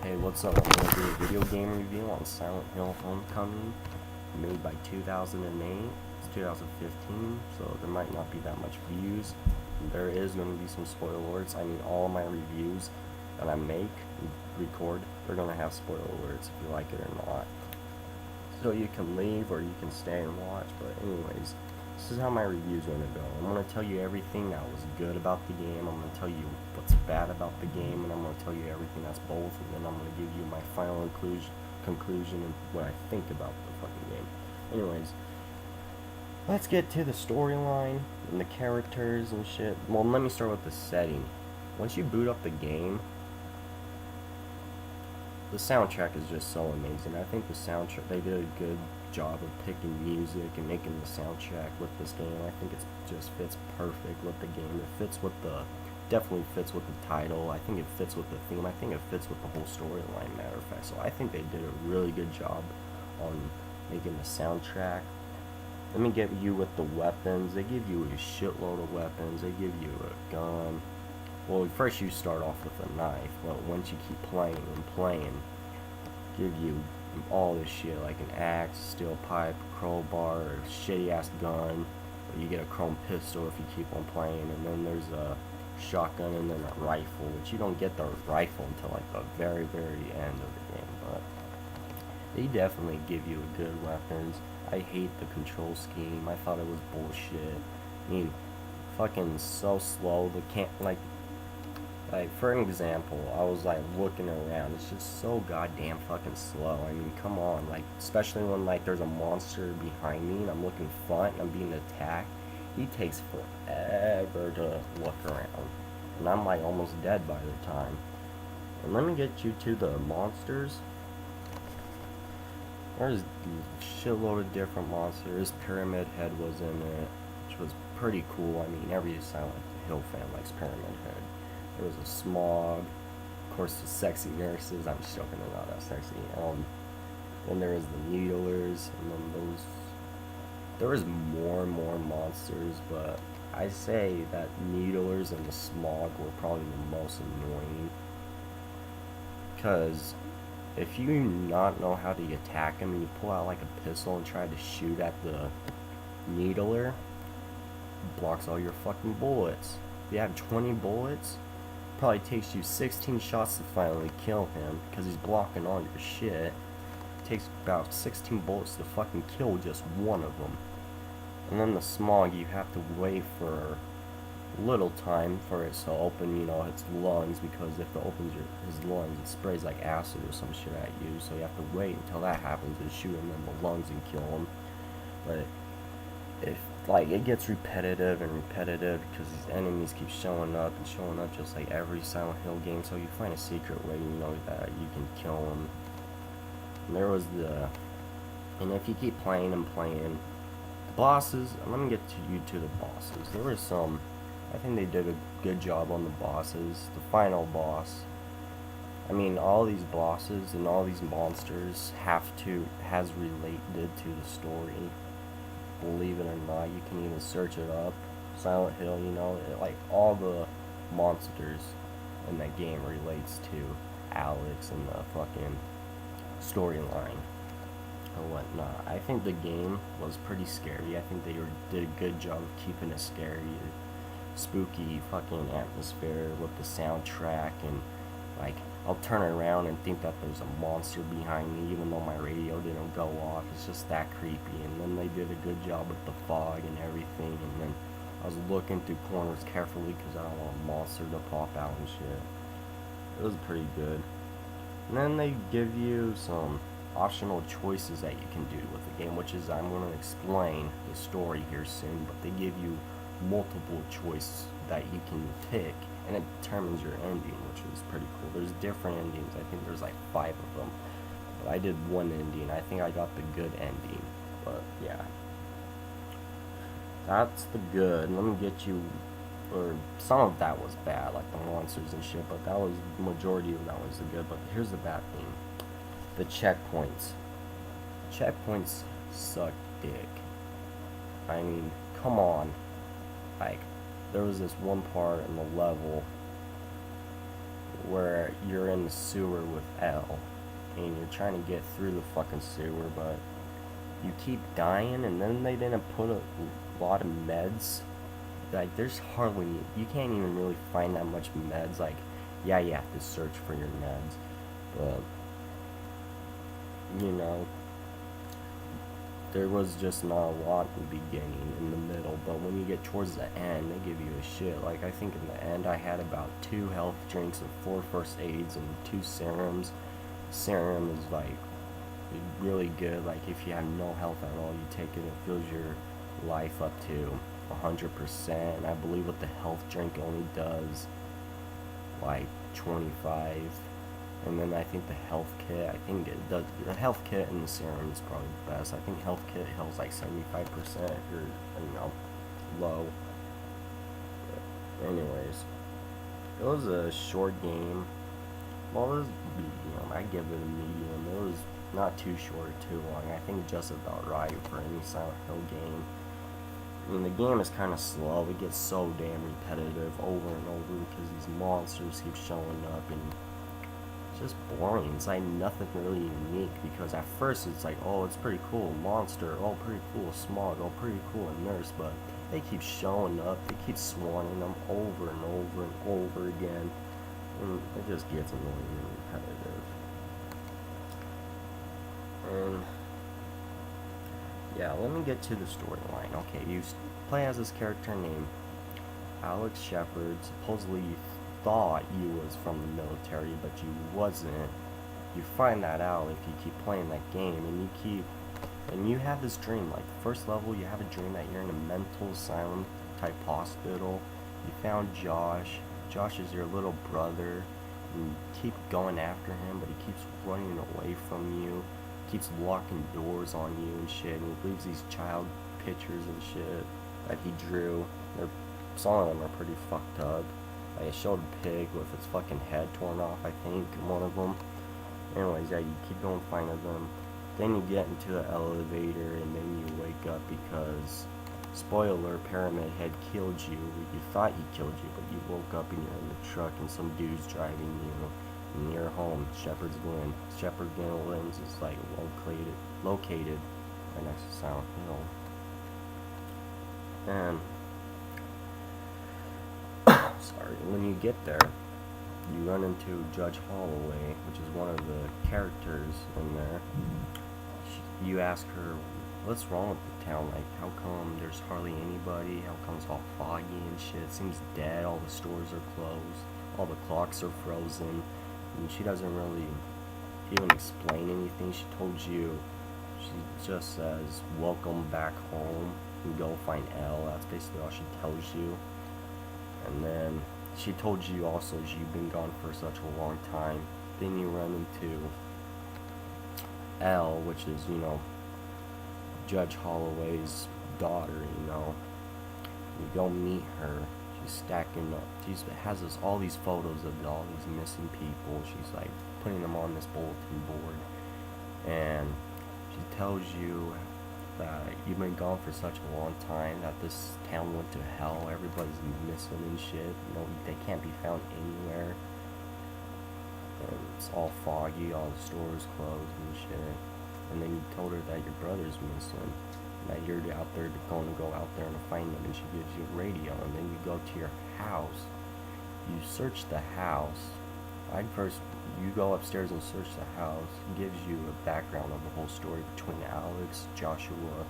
Hey, what's up? I'm gonna do a video game review on Silent Hill Homecoming, made by 2008. It's 2015, so there might not be that much views. There is going to be some spoiler alerts. I mean, all of my reviews that I make, record, they're going to have spoiler alerts if you like it or not. So you can leave or you can stay and watch, but anyways, this is how my review is going to go. I'm going to tell you everything that was good about the game, I'm going to tell you what's bad about the game, and I'm going to tell you everything that's both, and then I'm going to give you my final conclusion and what I think about the fucking game. Anyways, let's get to the storyline and the characters and shit. Well, let me start with the setting. Once you boot up the game, the soundtrack is just so amazing. I think the soundtrack, they did a good job of picking music and making the soundtrack with this game. I think it just fits perfect with the game. It fits with the, definitely fits with the title. I think it fits with the theme. I think it fits with the whole storyline, matter of fact. So I think they did a really good job on making the soundtrack. Let me get you with the weapons. They give you a shitload of weapons. They give you a gun. Well, first you start off with a knife, but once you keep playing and playing, give you all this shit, like an axe, steel pipe, crowbar, or shitty ass gun, but you get a chrome pistol if you keep on playing, and then there's a shotgun and then a rifle, which you don't get the rifle until like the very, very end of the game, but they definitely give you good weapons. I hate the control scheme. I thought it was bullshit. I mean, fucking so slow. The can't like, for an example, I was like looking around. It's just so goddamn fucking slow. I mean, come on. Like, especially when like there's a monster behind me and I'm looking front and I'm being attacked. He takes forever to look around, and I'm like almost dead by the time. And let me get you to the monsters. There's a shitload of different monsters. Pyramid Head was in it, which was pretty cool. I mean, every Silent Hill fan likes Pyramid Head. There was a Smog, of course the sexy nurses, I'm just joking, they're not that sexy. Then there was the Needlers, and then there was more and more monsters, but I say that Needlers and the Smog were probably the most annoying. Because if you not know how to attack them and you pull out like a pistol and try to shoot at the Needler, blocks all your fucking bullets. If you have 20 bullets, probably takes you 16 shots to finally kill him because he's blocking all your shit. It takes about 16 bullets to fucking kill just one of them. And then the Smog, you have to wait for little time for it to open, its lungs, because if it opens his lungs, it sprays like acid or some shit at you, so you have to wait until that happens to shoot him in the lungs and kill him. But if like it gets repetitive and repetitive because these enemies keep showing up and showing up just like every Silent Hill game, so you find a secret way that you can kill them. And there was and if you keep playing and playing, the bosses, let me get to the bosses. There was some, I think they did a good job on the bosses. The final boss, I mean, all these bosses and all these monsters has related to the story. Believe it or not, you can even search it up. Silent Hill, like all the monsters in that game relates to Alex and the fucking storyline or whatnot. I think the game was pretty scary. I think they did a good job of keeping it scary, spooky fucking atmosphere with the soundtrack, and like I'll turn around and think that there's a monster behind me even though my radio didn't go off. It's just that creepy. And then they did a good job with the fog and everything, and then I was looking through corners carefully because I don't want a monster to pop out and shit. It was pretty good. And then they give you some optional choices that you can do with the game, which is, I'm going to explain the story here soon, but they give you multiple choices that you can pick, and it determines your ending, which is pretty cool. There's different endings. I think there's like 5 of them, but I did one ending. I think I got the good ending, but yeah, that's the good. Let me get you, or some of that was bad, like the monsters and shit, but that was, the majority of that was the good. But here's the bad thing: the checkpoints. Checkpoints suck dick. I mean, come on. Like, there was this one part in the level where you're in the sewer with L, and you're trying to get through the fucking sewer, but you keep dying, and then they didn't put a lot of meds. Like, there's hardly, you can't even really find that much meds. Like, yeah, you have to search for your meds, but, you know, there was just not a lot in the beginning, in the middle, but when you get towards the end, they give you a shit. Like, I think in the end, I had about 2 health drinks and 4 first aids and 2 serums. Serum is, like, really good. Like, if you have no health at all, you take it, it fills your life up to 100%, and I believe what the health drink only does, like, 25. And then I think the health kit, I think it does, the health kit and the serum is probably the best. I think health kit heals like 75% if you're, you know, low. But anyways, it was a short game. Well, it was medium. I give it a medium. It was not too short or too long. I think just about right for any Silent Hill game. I mean, the game is kind of slow. It gets so damn repetitive over and over because these monsters keep showing up, and it's just boring. It's like nothing really unique, because at first it's like, oh, it's pretty cool, monster, oh, pretty cool, Smog, oh, pretty cool, nurse, but they keep showing up, they keep spawning them over and over and over again, and it just gets annoying and repetitive. And yeah, let me get to the storyline. Okay, you play as this character named Alex Shepard. Supposedly you thought you was from the military, but you wasn't. You find that out if you keep playing that game, and you have this dream. Like, first level, you have a dream that you're in a mental asylum type hospital. You found Josh. Josh is your little brother. You keep going after him, but he keeps running away from you. Keeps locking doors on you and shit, and he leaves these child pictures and shit that he drew. Some of them are pretty fucked up. Like, it showed a pig with its fucking head torn off, I think, in one of them. Anyways, yeah, you keep going finding them. Then you get into the elevator, and then you wake up because, spoiler, Pyramid Head killed you. You thought he killed you, but you woke up and you're in the truck and some dude's driving you near home, Shepherd's Glen. Shepherd's Glen is like located right next to Silent Hill. And sorry, when you get there, you run into Judge Holloway, which is one of the characters in there. You ask her, what's wrong with the town? Like, how come there's hardly anybody? How come it's all foggy and shit? It seems dead. All the stores are closed. All the clocks are frozen. And she doesn't really even explain anything. She just says, welcome back home, and go find Elle. That's basically all she tells you. And then she told you also you've been gone for such a long time. Then you run into Elle, which is, you know, Judge Holloway's daughter, you know. You go meet her. She's stacking up. She has all these photos of all these missing people. She's like putting them on this bulletin board, and she tells you that you've been gone for such a long time that this town went to hell. Everybody's missing and shit. No, they can't be found anywhere. And it's all foggy. All the stores closed and shit. And then you told her that your brother's missing. That you're out there going to go out there and find them, and she gives you a radio, and then you go to your house. You search the house. You go upstairs and search the house. It gives you a background of the whole story between Alex, Joshua,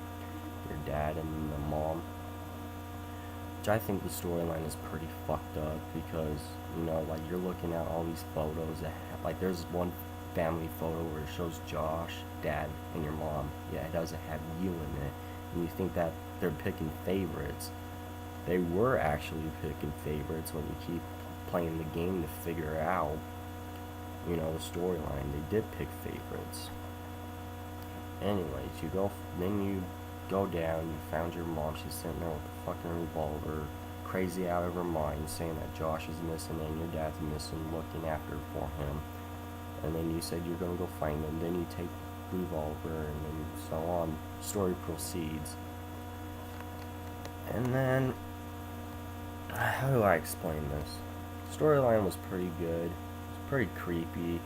your dad, and the mom. Which I think the storyline is pretty fucked up because, you know, like, you're looking at all these photos like, there's one family photo where it shows Josh, dad, and your mom. Yeah, it doesn't have you in it. And you think that they're picking favorites. They were actually picking favorites when you keep playing the game to figure out, you know, the storyline. They did pick favorites. Anyways, then you go down, you found your mom. She's sitting there with a fucking revolver, crazy out of her mind, saying that Josh is missing and your dad's missing, looking after for him. And then you said you're gonna go find him. Then you take revolver, and then so on. Story proceeds. And then, how do I explain this? Storyline was pretty good. pretty creepy.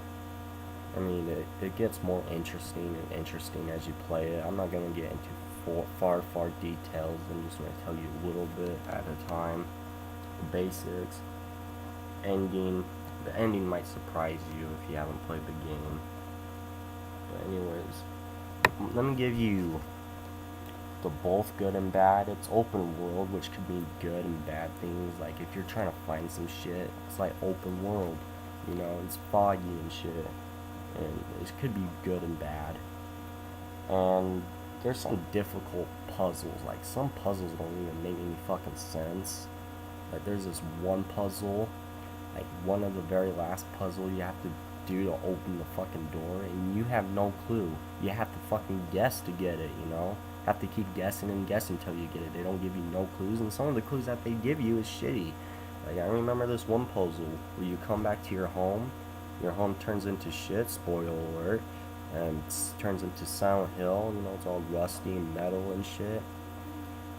I mean, it gets more interesting and interesting as you play it. I'm not going to get into far details. I'm just going to tell you a little bit at a time. The basics. Ending. The ending might surprise you if you haven't played the game. But anyways, let me give you the both good and bad. It's open world, which could mean good and bad things. Like if you're trying to find some shit, it's like open world. You know, it's foggy and shit. And it could be good and bad. And there's some difficult puzzles. Like some puzzles don't even make any fucking sense. Like there's this one puzzle, like one of the very last puzzle you have to do to open the fucking door, and you have no clue. You have to fucking guess to get it, you know? Have to keep guessing and guessing until you get it. They don't give you no clues, and some of the clues that they give you is shitty. Like I remember this one puzzle where you come back to your home turns into shit, spoiler alert, and it turns into Silent Hill, you know, it's all rusty and metal and shit.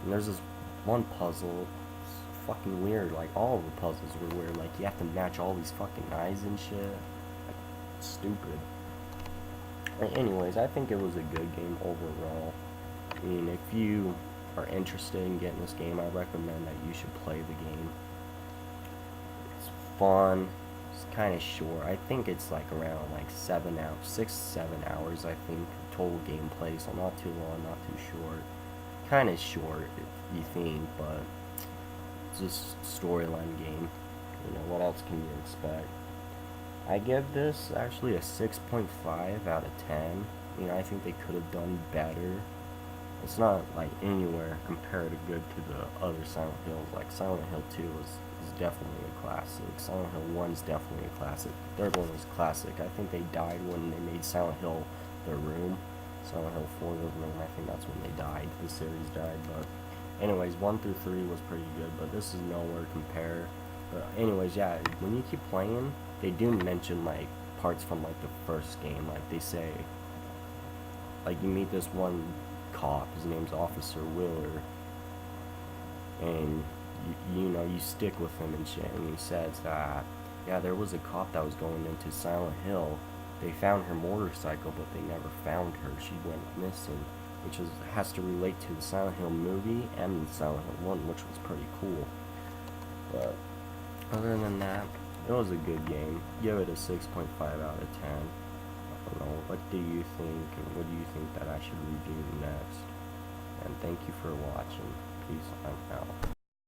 And there's this one puzzle, it's fucking weird, like all of the puzzles were weird, like you have to match all these fucking eyes and shit. Like, stupid. Anyways, I think it was a good game overall. I mean, if you are interested in getting this game, I recommend that you should play the game. It's fun. It's kind of short. I think it's like around like 7 hours, 6-7 hours. I think total gameplay, so not too long, not too short. Kind of short, if you think, but it's just storyline game. You know, what else can you expect? I give this actually a 6.5 out of 10. You know, I think they could have done better. It's not like anywhere compared to good to the other Silent Hills. Like Silent Hill 2 is definitely a classic. Silent Hill 1 is definitely a classic. Third one was classic. I think they died when they made Silent Hill The Room. Silent Hill 4 The Room, I think that's when they died. The series died, but anyways, 1 through 3 was pretty good, but this is nowhere compare. But anyways, yeah, when you keep playing, they do mention like parts from like the first game. Like they say, like you meet this one cop, his name's Officer Willer, and you know, you stick with him and shit, and he says that, yeah, there was a cop that was going into Silent Hill. They found her motorcycle, but they never found her. She went missing, which has to relate to the Silent Hill movie and Silent Hill 1, which was pretty cool. But other than that, it was a good game. Give it a 6.5 out of 10. I don't know, what do you think, and what do you think that I should review next? And thank you for watching. Peace, I'm out.